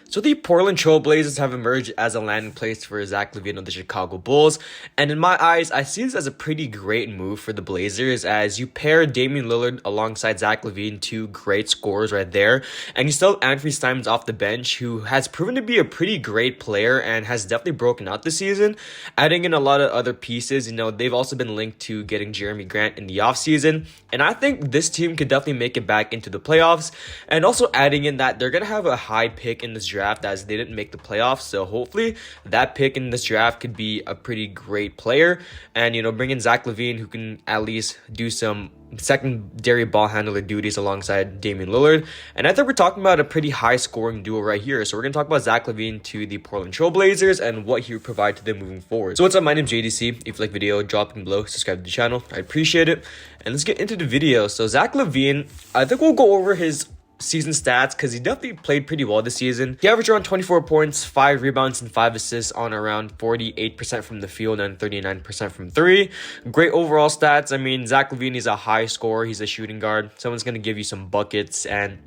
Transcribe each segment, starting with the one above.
So the Portland Trailblazers have emerged as a landing place for Zach Lavine of the Chicago Bulls. And in my eyes, I see this as a pretty great move for the Blazers as you pair Damian Lillard alongside Zach Lavine, two great scorers right there. And you still have Anthony Simons off the bench, who has proven to be a pretty great player and has definitely broken out this season. Adding in a lot of other pieces, they've also been linked to getting Jeremy Grant in the offseason. And I think this team could definitely make it back into the playoffs. And also adding in that they're going to have a high pick in this draft as they didn't make the playoffs, so hopefully that pick in this draft could be a pretty great player. And bring in Zach Lavine, who can at least do some secondary ball handler duties alongside Damian Lillard. And I think we're talking about a pretty high scoring duo right here. So we're going to talk about Zach Lavine to the Portland Trailblazers and what he would provide to them moving forward. So what's up, my name's JDC. If you like the video, drop it below, subscribe to the channel, I appreciate it. And let's get into the video. So Zach Lavine, I think we'll go over his season stats because he definitely played pretty well this season. He averaged around 24 points, 5 rebounds, and 5 assists on around 48% from the field and 39% from three. Great overall stats. I mean, Zach Lavine is a high scorer. He's a shooting guard. Someone's going to give you some buckets, and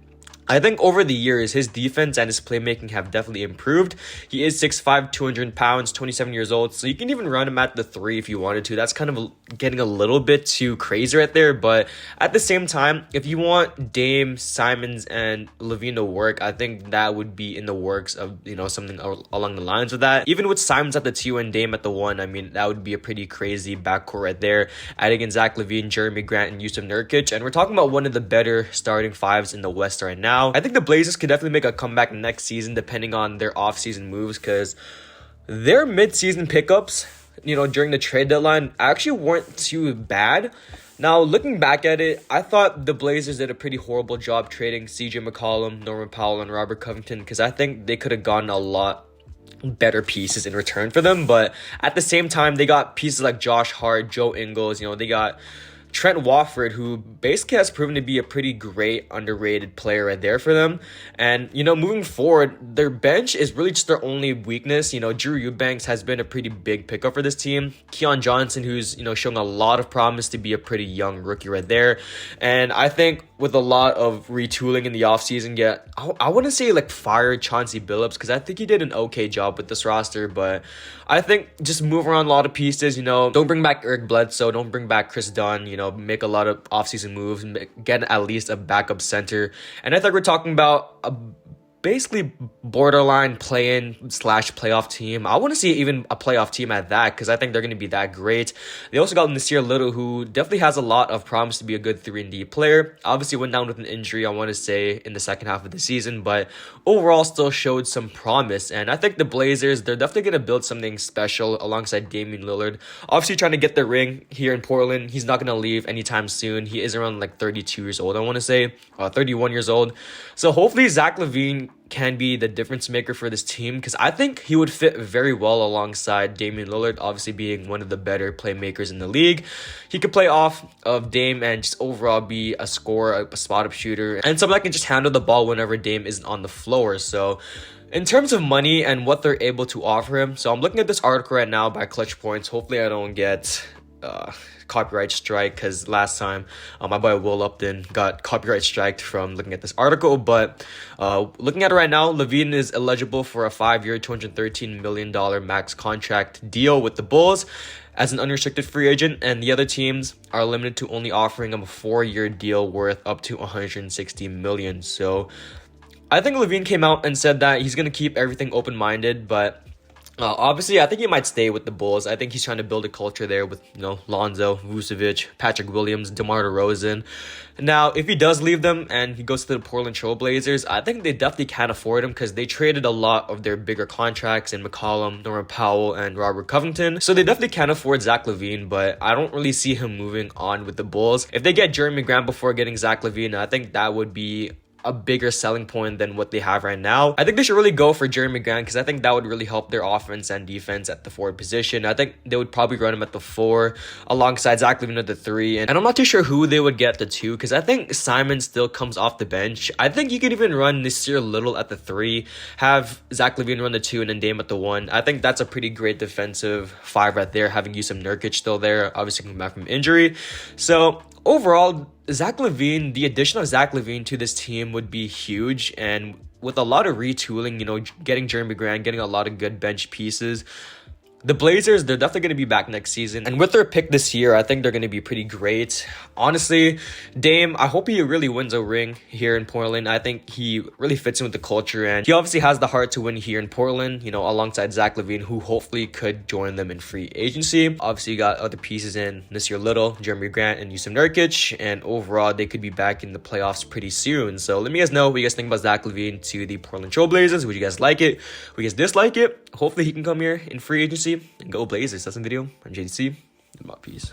I think over the years, his defense and his playmaking have definitely improved. He is 6'5", 200 pounds, 27 years old, so you can even run him at the 3 if you wanted to. That's kind of getting a little bit too crazy right there, but at the same time, if you want Dame, Simons, and Lavine to work, I think that would be in the works of, something along the lines of that. Even with Simons at the 2 and Dame at the 1, I mean, that would be a pretty crazy backcourt right there. Adding in Zach Lavine, Jeremy Grant, and Yusuf Nurkic, and we're talking about one of the better starting fives in the West right now. I think the Blazers could definitely make a comeback next season depending on their offseason moves because their mid-season pickups, during the trade deadline actually weren't too bad. Now, looking back at it, I thought the Blazers did a pretty horrible job trading CJ McCollum, Norman Powell, and Robert Covington because I think they could have gotten a lot better pieces in return for them. But at the same time, they got pieces like Josh Hart, Joe Ingles, they got Trent Watford, who basically has proven to be a pretty great underrated player right there for them. And, moving forward, their bench is really just their only weakness. Drew Eubanks has been a pretty big pickup for this team. Keon Johnson, who's, showing a lot of promise to be a pretty young rookie right there. And I think with a lot of retooling in the offseason, I wouldn't say fire Chauncey Billups because I think he did an okay job with this roster. But I think just move around a lot of pieces, don't bring back Eric Bledsoe, don't bring back Chris Dunn, make a lot of offseason moves, get at least a backup center. And I think we're talking about a basically borderline play-in / playoff team. I want to see even a playoff team at that because I think they're going to be that great. They also got Nasir Little, who definitely has a lot of promise to be a good 3-and-D player. Obviously went down with an injury, I want to say, in the second half of the season, but overall still showed some promise. And I think the Blazers, they're definitely going to build something special alongside Damian Lillard. Obviously trying to get the ring here in Portland. He's not going to leave anytime soon. He is around 32 years old, I want to say, 31 years old. So hopefully Zach Lavine can be the difference maker for this team because I think he would fit very well alongside Damian Lillard, obviously being one of the better playmakers in the league. He could play off of Dame and just overall be a scorer, a spot-up shooter, and someone that can just handle the ball whenever Dame isn't on the floor. So in terms of money and what they're able to offer him, so I'm looking at this article right now by Clutch Points. Hopefully I don't get copyright strike because last time my boy Will Upton got copyright striked from looking at this article. But looking at it right now, Lavine is eligible for a 5-year $213 million max contract deal with the Bulls as an unrestricted free agent, and the other teams are limited to only offering him a 4-year deal worth up to $160 million. So I think Lavine came out and said that he's going to keep everything open-minded, but obviously, I think he might stay with the Bulls. I think he's trying to build a culture there with, Lonzo, Vucevic, Patrick Williams, DeMar DeRozan. Now, if he does leave them and he goes to the Portland Trailblazers, I think they definitely can't afford him because they traded a lot of their bigger contracts in McCollum, Norman Powell, and Robert Covington. So they definitely can't afford Zach Lavine, but I don't really see him moving on with the Bulls. If they get Jeremy Grant before getting Zach Lavine, I think that would be a bigger selling point than what they have right now. I think they should really go for Jeremy Grant because I think that would really help their offense and defense at the forward position. I think they would probably run him at the 4 alongside Zach Lavine at the 3. And I'm not too sure who they would get at the 2 because I think Simon still comes off the bench. I think you could even run Nasir Little at the 3, have Zach Lavine run the 2, and then Dame at the 1. I think that's a pretty great defensive 5 right there, having Yusuf Nurkic still there, obviously coming back from injury. So overall, Zach Lavine, the addition of Zach Lavine to this team would be huge, and with a lot of retooling, you know, getting Jeremy Grant, getting a lot of good bench pieces, the Blazers, they're definitely going to be back next season. And with their pick this year, I think they're going to be pretty great. Honestly, Dame, I hope he really wins a ring here in Portland. I think he really fits in with the culture. And he obviously has the heart to win here in Portland, you know, alongside Zach Lavine, who hopefully could join them in free agency. Obviously, you got other pieces in Nasir Little, Jeremy Grant, and Yusuf Nurkic. And overall, they could be back in the playoffs pretty soon. So let me guys know what you guys think about Zach Lavine to the Portland Trailblazers. Would you guys like it? Would you guys dislike it? Hopefully, he can come here in free agency. And go Blazers. That's the video. I'm JDC. Peace.